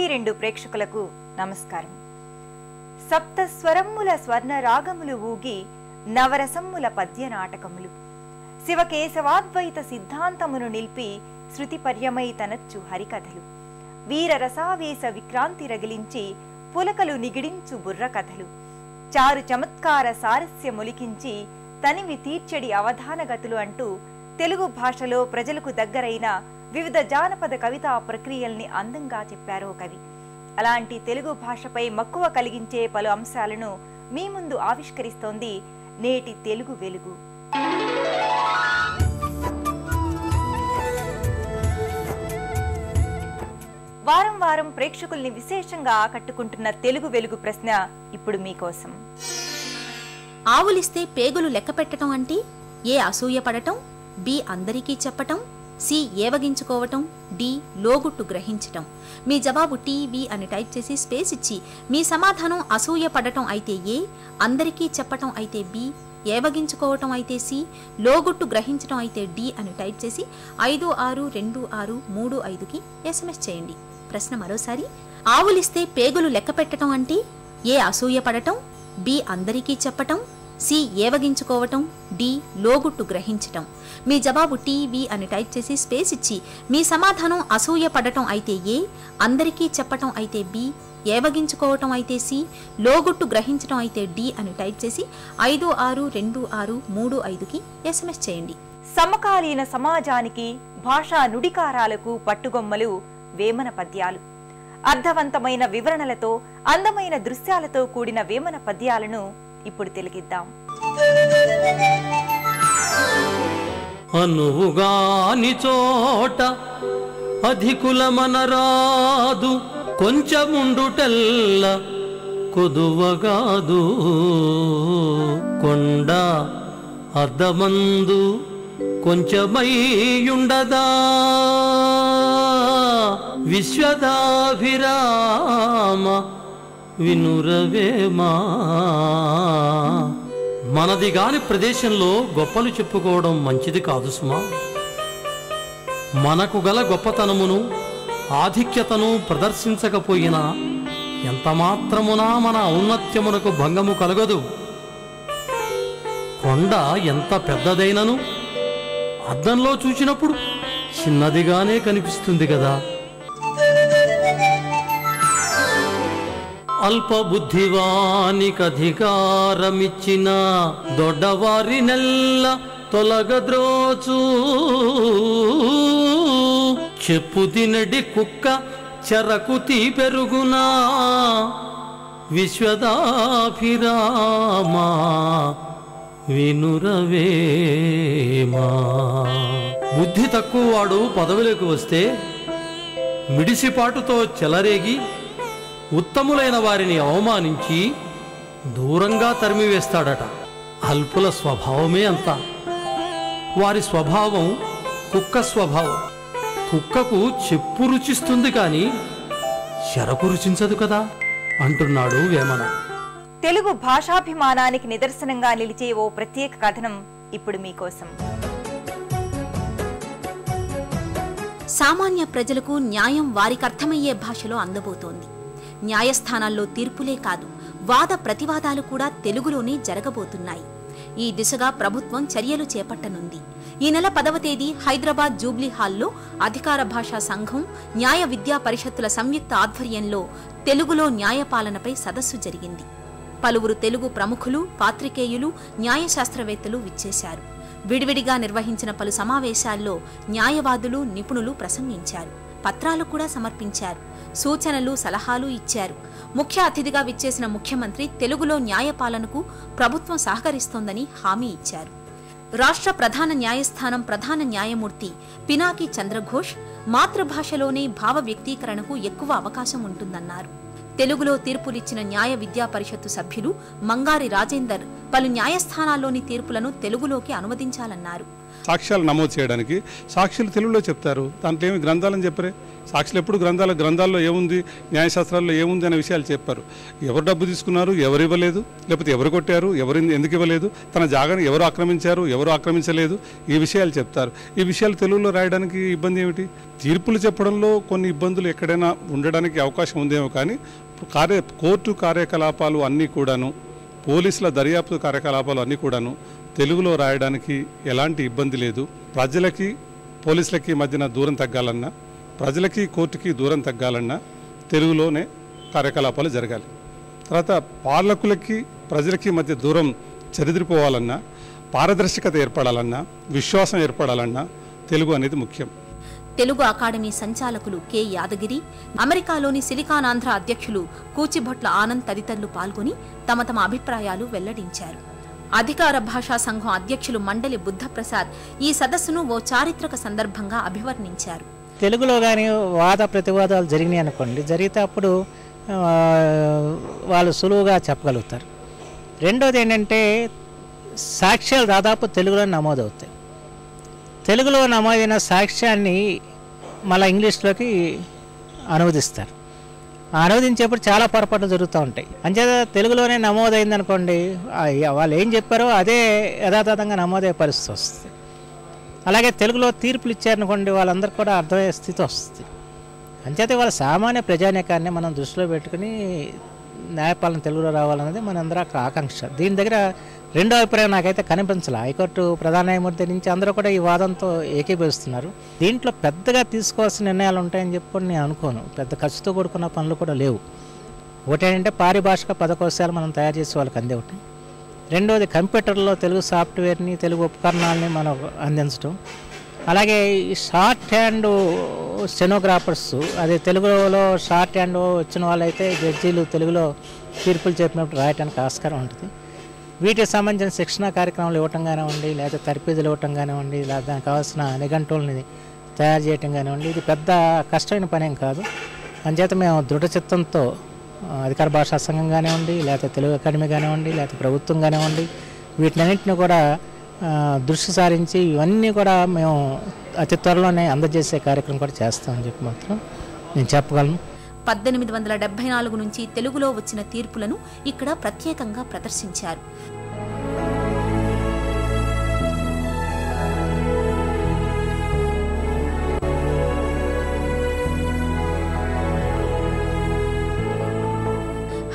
టీవీ2 ప్రేక్షకులకు నమస్కారం. సప్త స్వరమ్ముల స్వర్ణ రాగములు ఊగి నవరసమ్ముల పద్య నాటకములు శివకేశవాద్వైత సిద్ధాంతమును నిల్పి శృతి పర్యమై తనచ్చు హరికథలు వీర రసావేశ విక్రాంతి రగిలించి పులకలు నిగిడించు బుర్ర కథలు చారు చమత్కార సారస్య మొలికించి తనివి తీర్చడి అవధానగతులు అంటూ తెలుగు భాషలో ప్రజలకు దగ్గరైన వివిధ జానపద కవితా ప్రక్రియల్ని అందంగా చెప్పారో కవి. అలాంటి తెలుగు భాషపై మక్కువ కలిగించే పలు అంశాలను మీ ముందు ఆవిష్కరిస్తోంది నేటి తెలుగు వెలుగు. వారం వారం ప్రేక్షకుల్ని విశేషంగా ఆకట్టుకుంటున్న తెలుగు వెలుగు ప్రశ్న ఇప్పుడు మీకోసం. ఆవులిస్తే పేగులు లెక్క పెట్టడం అంటే ఏ అసూయ పడటం, బి అందరికీ చెప్పటం, సి ఏవగించుకోవటం, డి లోగుట్టు గ్రహించటం. మీ జవాబు టీవీ అని టైప్ చేసి స్పేస్ ఇచ్చి మీ సమాధానం అసూయ పడటం అయితే ఏ, అందరికీ చెప్పటం అయితే బి, ఏవగించుకోవటం అయితే సి, లోగుట్టు గ్రహించటం అయితే డి అని టైప్ చేసి 562635కి SMS చేయండి. ప్రశ్న మరోసారి, ఆవులిస్తే పేగులు లెక్క పెట్టడం అంటే ఏ అసూయ పడటం, బి అందరికీ చెప్పటం, సి ఏవగించుకోవటం, డి లోగుట్టు గ్రహించటం. మీ జవాబు టీవీ అని టైప్ చేసి స్పేస్ ఇచ్చి మీ సమాధానం అసూయ పడటం అయితే ఏ, అందరికీ చెప్పటం అయితే బి, ఏవగించుకోవటం అయితే సి, లోగుట్టు గ్రహించటం అయితే డి అని టైప్ చేసి 562635కి SMS చేయండి. సమకాలీన సమాజానికి భాషా నుడికారాలకు పట్టుగొమ్మలు వేమన పద్యాలు. అర్థవంతమైన వివరణలతో అందమైన దృశ్యాలతో కూడిన వేమన పద్యాలను ఇప్పుడు తిలకిద్దాం. అనువుగాని చోట అధికులమనరాదు, కొంచెముండుటెల్ల కొదువగాదు. కొండ అద్దమందు కొంచెమయ్యుండదా, విశ్వదాభిరామ వినురవేమా. మనది గాని ప్రదేశంలో గొప్పలు చెప్పుకోవడం మంచిది కాదు సుమా. మనకు గల గొప్పతనమును ఆధిక్యతను ప్రదర్శించకపోయినా ఎంతమాత్రమునా మన ఔన్నత్యమునకు భంగము కలగదు. కొండ ఎంత పెద్దదైనను అద్దంలో చూచినప్పుడు చిన్నదిగానే కనిపిస్తుంది కదా. అల్పబుద్ధివానికధికారమిచ్చిన దొడ్డవారి నెల్ల తొలగద్రోచు. చెప్పు తినడి కుక్క చెరకు తీపెరుగునా, విశ్వదాభిరామ వినురవేమా. బుద్ధి తక్కువ వాడు పదవిలోకి వస్తే మిడిసిపాటుతో చెలరేగి ఉత్తములైన వారిని అవమానించి దూరంగా తరిమివేస్తాడట. అల్పుల స్వభావమే అంత. వారి స్వభావం కుక్క స్వభావం. కుక్కకు చెప్పు రుచిస్తుంది కానీ చెరకు రుచించదు కదా అంటున్నాడు వేమన. తెలుగు భాషాభిమానానికి నిదర్శనంగా నిలిచే ఓ ప్రత్యేక కథనం ఇప్పుడు మీకోసం. సామాన్య ప్రజలకు న్యాయం వారికర్థమయ్యే భాషలో అందబోతోంది. న్యాయస్థానాల్లో తీర్పులే కాదు, వాద ప్రతివాదాలు కూడా తెలుగులోనే జరగబోతున్నాయి. ఈ దిశగా ప్రభుత్వం చర్యలు చేపట్టనుంది. ఈ నెల 10వ తేదీ హైదరాబాద్ జూబ్లీ హాల్లో అధికార భాషా సంఘం, న్యాయ విద్యా పరిషత్తుల సంయుక్త ఆధ్వర్యంలో తెలుగులో న్యాయపాలనపై సదస్సు జరిగింది. పలువురు తెలుగు ప్రముఖులు, పాత్రికేయులు, న్యాయశాస్త్రవేత్తలు విచ్చేశారు. విడివిడిగా నిర్వహించిన పలు సమావేశాల్లో న్యాయవాదులు, నిపుణులు ప్రసంగించారు. పత్రాలు కూడా సమర్పించారు. సూచనలు, సలహాలు ఇచ్చారు. ముఖ్య అతిథిగా విచ్చేసిన ముఖ్యమంత్రి తెలుగులో న్యాయపాలనకు ప్రభుత్వం సహకరిస్తోందని హామీ ఇచ్చారు. రాష్ట్ర ప్రధాన న్యాయస్థానం ప్రధాన న్యాయమూర్తి పినాకి చంద్రఘోష్ మాతృభాషలోనే భావ వ్యక్తీకరణకు ఎక్కువ అవకాశం ఉంటుందన్నారు. తెలుగులో తీర్పులిచ్చిన న్యాయ విద్యా పరిషత్తు సభ్యులు మంగారి రాజేందర్ పలు న్యాయస్థానాల్లోని తీర్పులను తెలుగులోకి అనువదించాలన్నారు. సాక్ష్యాలు నమోదు చేయడానికి సాక్షులు తెలుగులో చెప్తారు, దాంట్లో ఏమి గ్రంథాలని చెప్పరే. సాక్షులు ఎప్పుడు గ్రంథాల్లో ఏముంది, న్యాయశాస్త్రాల్లో ఏముంది అనే విషయాలు చెప్పారు. ఎవరు డబ్బు తీసుకున్నారు, ఎవరు ఇవ్వలేదు, లేకపోతే ఎవరు కొట్టారు, ఎవరు ఎందుకు ఇవ్వలేదు, తన జాగాను ఎవరు ఆక్రమించారు, ఎవరు ఆక్రమించలేదు, ఈ విషయాలు చెప్తారు. ఈ విషయాలు తెలుగులో రాయడానికి ఇబ్బంది ఏమిటి? తీర్పులు చెప్పడంలో కొన్ని ఇబ్బందులు ఎక్కడైనా ఉండడానికి అవకాశం ఉందేమో, కానీ కోర్టు కార్యకలాపాలు అన్నీ కూడాను, పోలీసుల దర్యాప్తు కార్యకలాపాలు అన్నీ కూడాను తెలుగులో రాయడానికి ఎలాంటి ఇబ్బంది లేదు. ప్రజలకి పోలీసులకి మధ్యన దూరం తగ్గాలన్నా, ప్రజలకి కోర్టుకి దూరం తగ్గాలన్నా తెలుగులోనే కార్యకలాపాలు జరగాలి. తర్వాత పాలకులకి ప్రజలకి మధ్య దూరం చెరిదిరిపోవాలన్నా, పారదర్శకత ఏర్పడాలన్నా, విశ్వాసం ఏర్పడాలన్నా తెలుగు అనేది ముఖ్యం. తెలుగు అకాడమీ సంచాలకులు కె యాదగిరి, అమెరికాలోని సిలికానాంధ్ర అధ్యక్షులు కూచిభొట్ల ఆనంద్ తదితరులు పాల్గొని తమ తమ అభిప్రాయాలు వెల్లడించారు. అధికార భాషా సంఘం అధ్యక్షులు మండలి బుద్ధప్రసాద్ ఈ సదస్సును ఓ చారిత్రక సందర్భంగా అభివర్ణించారు. తెలుగులో కానీ వాద ప్రతివాదాలు జరిగినాయి అనుకోండి, జరిగితే అప్పుడు వాళ్ళు సులువుగా చెప్పగలుగుతారు. రెండోది ఏంటంటే సాక్ష్యాలు దాదాపు తెలుగులో నమోదవుతాయి. తెలుగులో నమోదైన సాక్ష్యాన్ని మళ్ళీ ఇంగ్లీష్లోకి అనువదిస్తారు. అనువదించేప్పుడు చాలా పొరపాట్లు జరుగుతూ ఉంటాయి. అంచేత తెలుగులోనే నమోదైంది అనుకోండి, వాళ్ళు ఏం చెప్పారో అదే యథాతథంగా నమోదయ్యే పరిస్థితి వస్తుంది. అలాగే తెలుగులో తీర్పులు ఇచ్చారనుకోండి, వాళ్ళందరికీ కూడా అర్థమయ్యే స్థితి వస్తుంది. అంచేత వాళ్ళ సామాన్య ప్రజానీకాన్ని మనం దృష్టిలో పెట్టుకుని న్యాయపాలన తెలుగులో రావాలన్నది మనందరూ ఆకాంక్ష. దీని దగ్గర రెండో అభిప్రాయం నాకైతే కనిపించాలి. హైకోర్టు ప్రధాన న్యాయమూర్తి నుంచి అందరూ కూడా ఈ వాదంతో ఏకీభవిస్తున్నారు. దీంట్లో పెద్దగా తీసుకోవాల్సిన నిర్ణయాలు ఉంటాయని చెప్పి నేను అనుకోను. పెద్ద ఖర్చుతో కూడుకున్న పనులు కూడా లేవు. ఒకటేంటంటే పారిభాషిక పదకోశాలు మనం తయారు చేసే వాళ్ళకి అందే ఒకటి. రెండోది కంప్యూటర్లో తెలుగు సాఫ్ట్వేర్ని, తెలుగు ఉపకరణాలని మనం అందించడం. అలాగే ఈ షార్ట్ హ్యాండ్ స్టెనోగ్రాఫర్స్, అదే తెలుగులో షార్ట్ హ్యాండ్ వచ్చిన వాళ్ళైతే జడ్జీలు తెలుగులో తీర్పులు చెప్పినప్పుడు రాయడానికి ఆస్కారం ఉంటుంది. వీటికి సంబంధించిన శిక్షణ కార్యక్రమాలు ఇవ్వటం కానివ్వండి, లేదా తర్ఫీదులు ఇవ్వటం కానివ్వండి, లేదా దానికి కావాల్సిన నిఘంటువులని తయారు చేయటం కానివ్వండి, ఇది పెద్ద కష్టమైన పనేం కాదు. అంచేత మేము దృఢ చిత్తంతో అధికార భాషా సంఘం కానివ్వండి, లేకపోతే తెలుగు అకాడమీ కానివ్వండి, లేకపోతే ప్రభుత్వం కానివ్వండి, వీటినన్నింటినీ కూడా దృష్టి సారించి ఇవన్నీ కూడా మేము అతి త్వరలోనే అందజేసే కార్యక్రమం కూడా చేస్తామని చెప్పి మాత్రం నేను చెప్పగలను. 1874 నుంచి తెలుగులో వచ్చిన తీర్పులను ఇక్కడ ప్రత్యేకంగా ప్రదర్శించారు.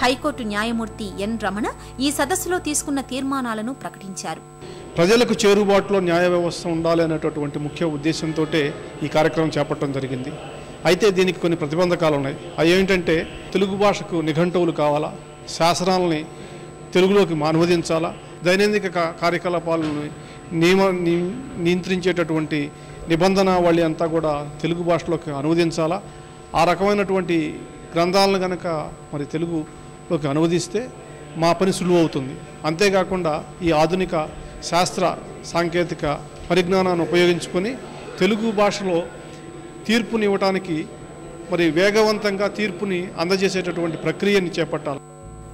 హైకోర్టు న్యాయమూర్తి ఎన్ రమణ ఈ సదస్సులో తీసుకున్న తీర్మానాలను ప్రకటించారు. ప్రజలకు చేరుబాటులో న్యాయ వ్యవస్థ ఉండాలి అనేటటువంటి ముఖ్య ఉద్దేశంతో ఈ కార్యక్రమం చేపట్టడం జరిగింది. అయితే దీనికి కొన్ని ప్రతిబంధకాలు ఉన్నాయి. అవి ఏంటంటే తెలుగు భాషకు నిఘంటువులు కావాలా, శాసనాలని తెలుగులోకి అనువదించాలా, దైనందిక కార్యకలాపాలను నియంత్రించేటటువంటి నిబంధనావళి అంతా కూడా తెలుగు భాషలోకి అనువదించాలా. ఆ రకమైనటువంటి గ్రంథాలను కనుక మరి తెలుగులోకి అనువదిస్తే మా పని సులువు అవుతుంది. అంతేకాకుండా ఈ ఆధునిక శాస్త్ర సాంకేతిక పరిజ్ఞానాన్ని ఉపయోగించుకొని తెలుగు భాషలో తీర్పుని ఇవ్వటానికి మరి వేగవంతంగా తీర్పుని అందజేసేటటువంటి ప్రక్రియని చేపట్టాలి.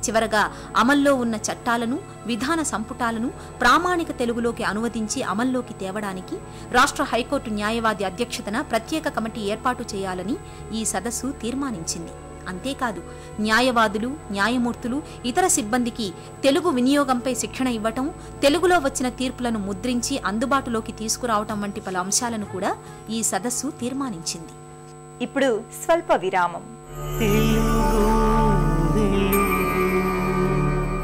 చివరగా అమల్లో ఉన్న చట్టాలను, విధాన సంపుటాలను ప్రామాణిక తెలుగులోకి అనువదించి అమల్లోకి తేవడానికి రాష్ట్ర హైకోర్టు న్యాయవాది అధ్యక్షతన ప్రత్యేక కమిటీ ఏర్పాటు చేయాలని ఈ సదస్సు తీర్మానించింది. అంతేకాదు, న్యాయవాదులు, న్యాయమూర్తులు, ఇతర సిబ్బందికి తెలుగు వినియోగంపై శిక్షణ ఇవ్వటం, తెలుగులో వచ్చిన తీర్పులను ముద్రించి అందుబాటులోకి తీసుకురావటం వంటి పలు అంశాలను కూడా ఈ సదస్సు తీర్మానించింది. ఇప్పుడు స్వల్ప విరామం.